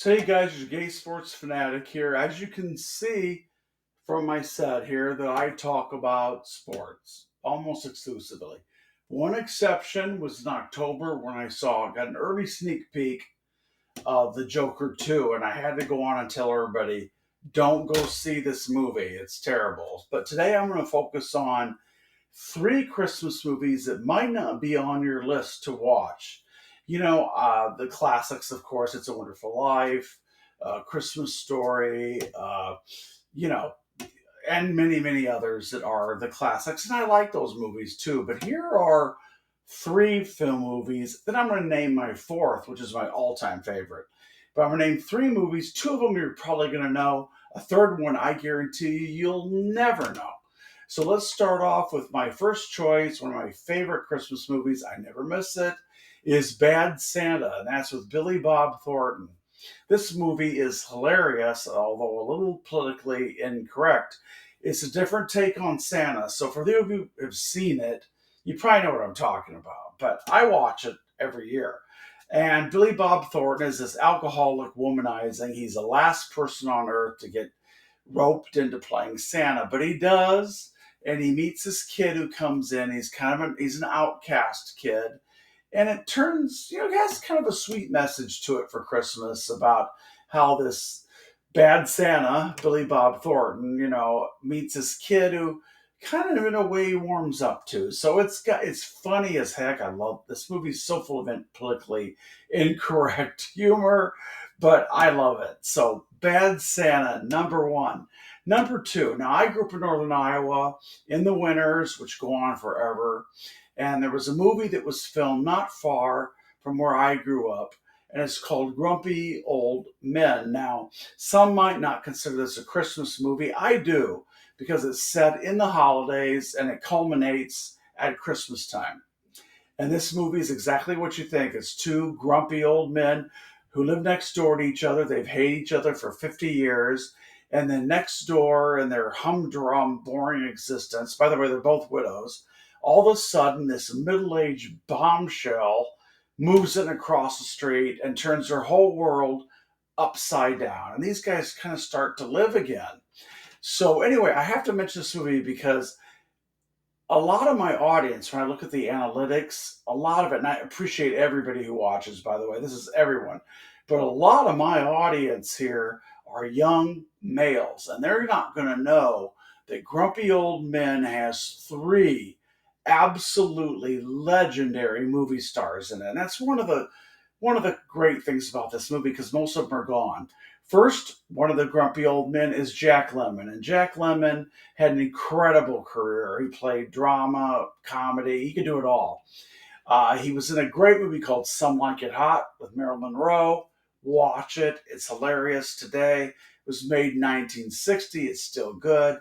So hey guys, it's Gay Sports Fanatic here. As you can see from my set here that I talk about sports almost exclusively. One exception was in October when got an early sneak peek of The Joker 2, and I had to go on and tell everybody, don't go see this movie. It's terrible. But today I'm going to focus on three Christmas movies that might not be on your list to watch. The classics, of course, It's a Wonderful Life, Christmas Story, you know, and many, many others that are the classics. And I like those movies too. But here are three film movies that I'm going to name my fourth, which is my all time favorite. But I'm going to name three movies. Two of them you're probably going to know. A third one, I guarantee you'll never know. So let's start off with my first choice. One of my favorite Christmas movies, I never miss it, is Bad Santa, and that's with Billy Bob Thornton. This movie is hilarious, although a little politically incorrect. It's a different take on Santa. So for those of you who have seen it, you probably know what I'm talking about. But I watch it every year. And Billy Bob Thornton is this alcoholic womanizing. He's the last person on earth to get roped into playing Santa, but he does. And he meets this kid who comes in. He's an outcast kid, and it turns, it has kind of a sweet message to it for Christmas about how this bad Santa, Billy Bob Thornton, meets this kid who kind of in a way warms up to. So it's funny as heck. I love this movie. So full of politically incorrect humor, but I love it. So Bad Santa, number one. Number two. Now I grew up in northern Iowa in the winters, which go on forever. And there was a movie that was filmed not far from where I grew up, and it's called Grumpy Old Men. Now, some might not consider this a Christmas movie. I do, because it's set in the holidays and it culminates at Christmas time. And this movie is exactly what you think. It's two grumpy old men who live next door to each other. They've hated each other for 50 years. And then next door in their humdrum, boring existence, by the way, they're both widows, all of a sudden this middle-aged bombshell moves in across the street and turns their whole world upside down. And these guys kind of start to live again. So anyway, I have to mention this movie because a lot of my audience, when I look at the analytics, a lot of it, and I appreciate everybody who watches, by the way, this is everyone, but a lot of my audience here are young males, and they're not going to know that Grumpy Old Men has three absolutely legendary movie stars in it. And that's one of the great things about this movie, because most of them are gone. First, one of the grumpy old men is Jack Lemmon. And Jack Lemmon had an incredible career. He played drama, comedy, he could do it all. He was in a great movie called Some Like It Hot with Marilyn Monroe. Watch it. It's hilarious today. It was made in 1960. It's still good.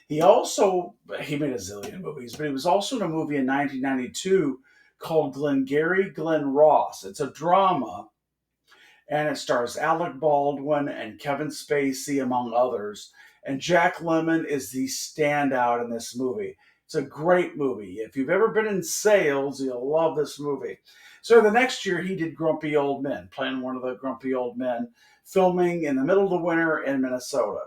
He made a zillion movies, but he was also in a movie in 1992 called Glengarry Glen Ross. It's a drama, and it stars Alec Baldwin and Kevin Spacey, among others. And Jack Lemmon is the standout in this movie. It's a great movie. If you've ever been in sales, you'll love this movie. So the next year, he did Grumpy Old Men, playing one of the grumpy old men, filming in the middle of the winter in Minnesota.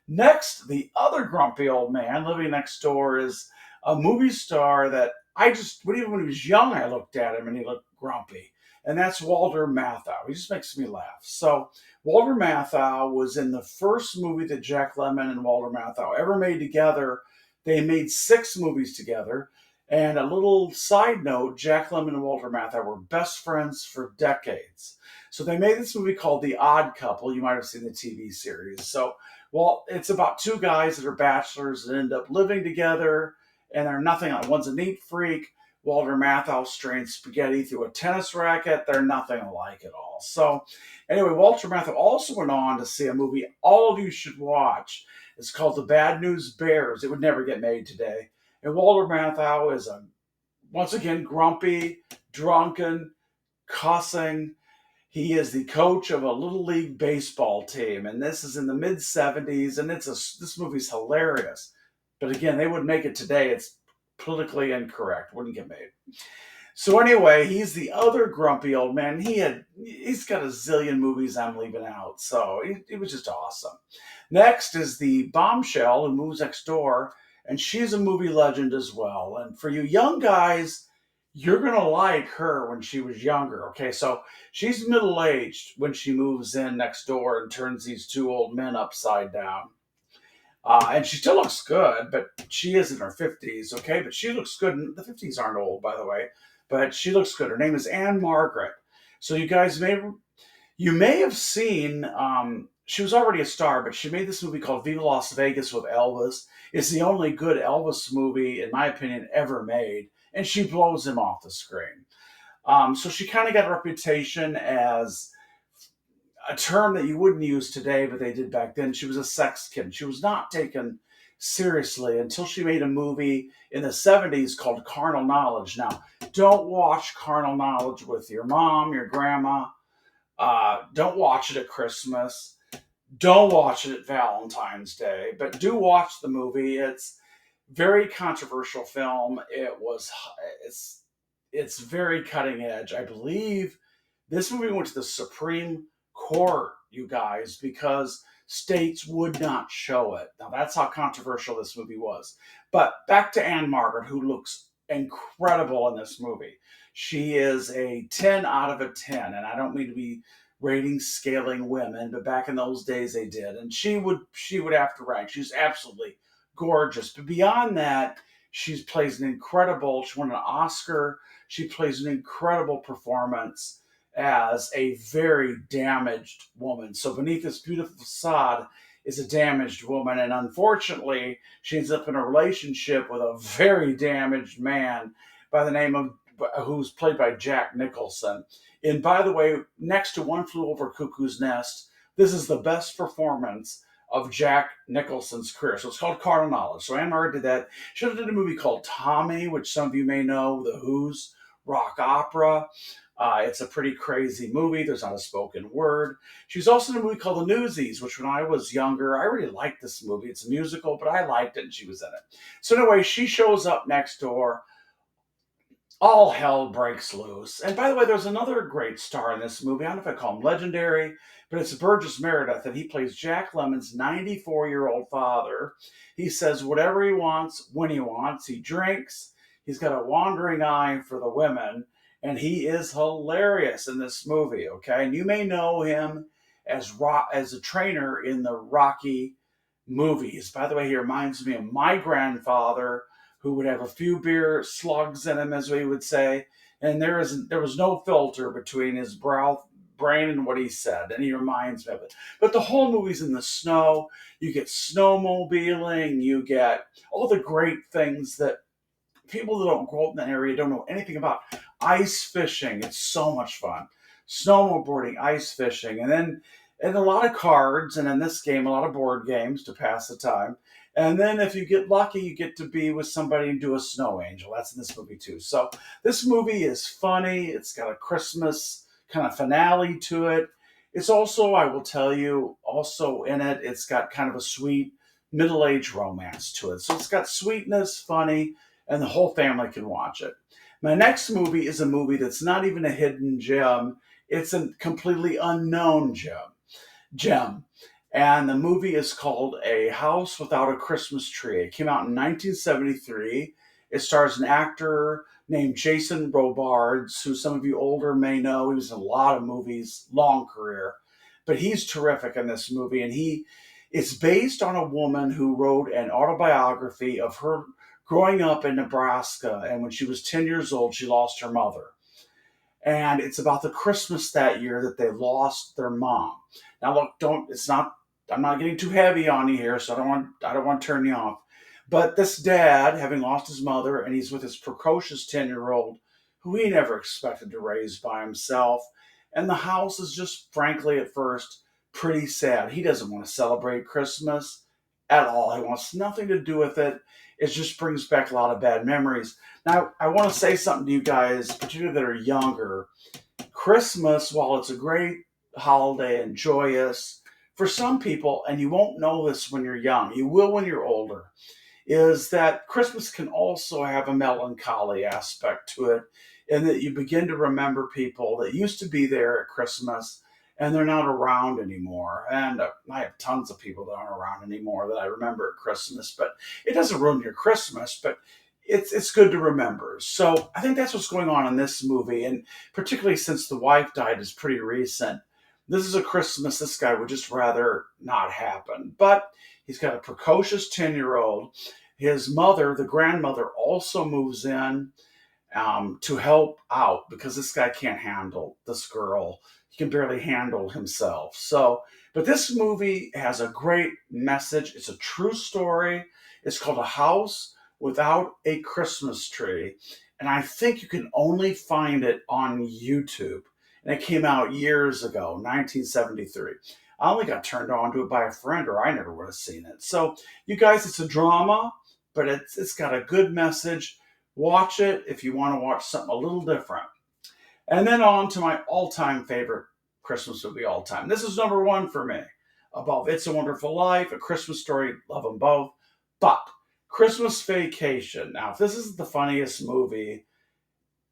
Next, the other grumpy old man living next door is a movie star that even when he was young, I looked at him and he looked grumpy. And that's Walter Matthau. He just makes me laugh. So Walter Matthau was in the first movie that Jack Lemmon and Walter Matthau ever made together. They made 6 movies together. And a little side note, Jack Lemmon and Walter Matthau were best friends for decades. So they made this movie called The Odd Couple. You might have seen the TV series. So, it's about two guys that are bachelors that end up living together, and they're nothing like. One's a neat freak. Walter Matthau strains spaghetti through a tennis racket. They're nothing alike at all. So anyway, Walter Matthau also went on to see a movie all of you should watch. It's called The Bad News Bears. It would never get made today. And Walter Matthau is once again, grumpy, drunken, cussing. He is the coach of a little league baseball team, and this is in the mid 70s. And this movie's hilarious. But again, they wouldn't make it today. It's politically incorrect. Wouldn't get made. So anyway, he's the other grumpy old man. He's got a zillion movies I'm leaving out, so it was just awesome. Next is the bombshell who moves next door, and she's a movie legend as well. And for you young guys, you're gonna like her when she was younger. Okay, so she's middle aged when she moves in next door and turns these two old men upside down. And she still looks good, but she is in her 50s, okay? But she looks good. And the 50s aren't old, by the way, but she looks good. Her name is Anne Margaret. So you may have seen, she was already a star, but she made this movie called Viva Las Vegas with Elvis. It's the only good Elvis movie, in my opinion, ever made. And she blows him off the screen. So she kind of got a reputation as a term that you wouldn't use today, but they did back then. She was a sex kid. She was not taken seriously until she made a movie in the 70s called Carnal Knowledge. Now, don't watch Carnal Knowledge with your mom, your grandma. Don't watch it at Christmas. Don't watch it at Valentine's Day, but do watch the movie. It's very controversial film. It's it's very cutting edge. I believe this movie went to the Supreme Court, you guys, because states would not show it. Now that's how controversial this movie was. But back to Anne Margaret, who looks incredible in this movie. She is a 10 out of a 10, and I don't mean to be rating scaling women, but back in those days they did. And she would have to rank. She's absolutely gorgeous. But beyond that, she plays an incredible, she won an Oscar. She plays an incredible performance as a very damaged woman. So beneath this beautiful facade is a damaged woman. And unfortunately, she ends up in a relationship with a very damaged man by the name of, who's played by Jack Nicholson. And by the way, next to One Flew Over Cuckoo's Nest, this is the best performance of Jack Nicholson's career. So it's called Carnal Knowledge. So Anne Margaret did that. She also did a movie called Tommy, which some of you may know, The Who's rock opera. It's a pretty crazy movie. There's not a spoken word. She was also in a movie called The Newsies, which when I was younger, I really liked this movie. It's a musical, but I liked it, and she was in it. So anyway, she shows up next door. All hell breaks loose. And by the way, there's another great star in this movie. I don't know if I call him legendary, but it's Burgess Meredith, and he plays Jack Lemon's 94-year-old father. He says whatever he wants, when he wants. He drinks. He's got a wandering eye for the women, and he is hilarious in this movie. Okay, and you may know him as a trainer in the Rocky movies. By the way, he reminds me of my grandfather, who would have a few beer slugs in him, as we would say, and there was no filter between his brain and what he said, and he reminds me of it. But the whole movie's in the snow. You get snowmobiling, you get all the great things that people that don't grow up in that area don't know anything about. Ice fishing, it's so much fun. Snowboarding, ice fishing, and a lot of cards, and in this game, a lot of board games to pass the time. And then if you get lucky, you get to be with somebody and do a snow angel. That's in this movie too. So this movie is funny. It's got a Christmas kind of finale to it. It's also, I will tell you, also in it, it's got kind of a sweet middle-aged romance to it. So it's got sweetness, funny, and the whole family can watch it. My next movie is a movie that's not even a hidden gem. It's a completely unknown gem. And the movie is called A House Without a Christmas Tree. It came out in 1973. It stars an actor named Jason Robards, who some of you older may know. He was in a lot of movies, long career. But he's terrific in this movie. And it's based on a woman who wrote an autobiography of her growing up in Nebraska. And when she was 10 years old, she lost her mother. And it's about the Christmas that year that they lost their mom. Now, look, I'm not getting too heavy on you here, so I don't want to turn you off. But this dad, having lost his mother, and he's with his precocious 10-year-old, who he never expected to raise by himself. And the house is just, frankly, at first, pretty sad. He doesn't want to celebrate Christmas at all. He wants nothing to do with it. It just brings back a lot of bad memories. Now, I want to say something to you guys, particularly that are younger. Christmas, while it's a great holiday and joyous, for some people, and you won't know this when you're young, you will when you're older, is that Christmas can also have a melancholy aspect to it. and that you begin to remember people that used to be there at Christmas and they're not around anymore. And I have tons of people that aren't around anymore that I remember at Christmas, but it doesn't ruin your Christmas, but it's good to remember. So I think that's what's going on in this movie, and particularly since the wife died is pretty recent. This is a Christmas this guy would just rather not happen. But he's got a precocious 10-year-old. His mother, the grandmother, also moves in to help out because this guy can't handle this girl. He can barely handle himself. So, but this movie has a great message. It's a true story. It's called A House Without a Christmas Tree. And I think you can only find it on YouTube. And it came out years ago, 1973. I only got turned on to it by a friend, or I never would have seen it. So, you guys, it's a drama, but it's got a good message. Watch it if you want to watch something a little different. And then on to my all-time favorite Christmas movie all time. This is number one for me. Above It's a Wonderful Life, A Christmas Story, love them both. But Christmas Vacation. Now, if this is the funniest movie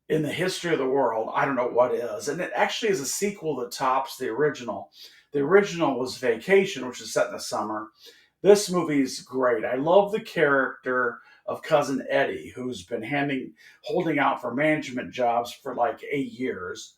in the history of the world, I don't know what is. And it actually is a sequel that tops the original. The original was Vacation, which is set in the summer. This movie's great. I love the character of cousin Eddie, who's been holding out for management jobs for like 8 years,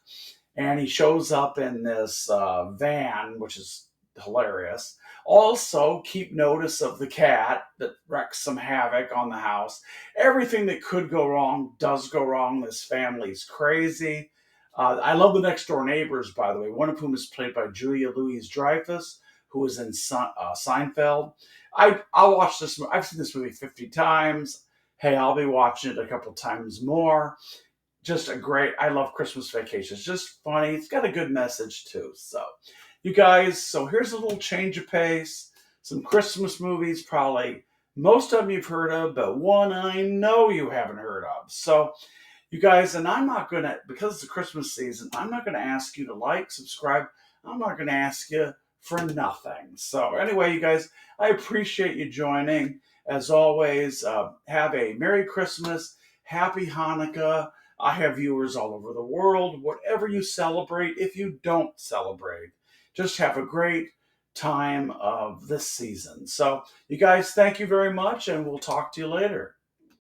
and he shows up in this van, which is hilarious. Also, keep notice of the cat that wrecks some havoc on the house. Everything that could go wrong does go wrong. This family's crazy. I love the next door neighbors, by the way, one of whom is played by Julia Louis-Dreyfus, who was in Seinfeld. I'll watch this. I've seen this movie 50 times. Hey, I'll be watching it a couple times more. Just a great. I love Christmas Vacation. It's just funny. It's got a good message too. So, you guys. So here's a little change of pace. Some Christmas movies, probably most of them you've heard of, but one I know you haven't heard of. So, you guys, and I'm not gonna, because it's the Christmas season, I'm not gonna ask you to like, subscribe. I'm not gonna ask you for nothing. So anyway, you guys, I appreciate you joining. As always, have a Merry Christmas, Happy Hanukkah. I have viewers all over the world. Whatever you celebrate, if you don't celebrate, just have a great time of this season. So, you guys, thank you very much, and we'll talk to you later.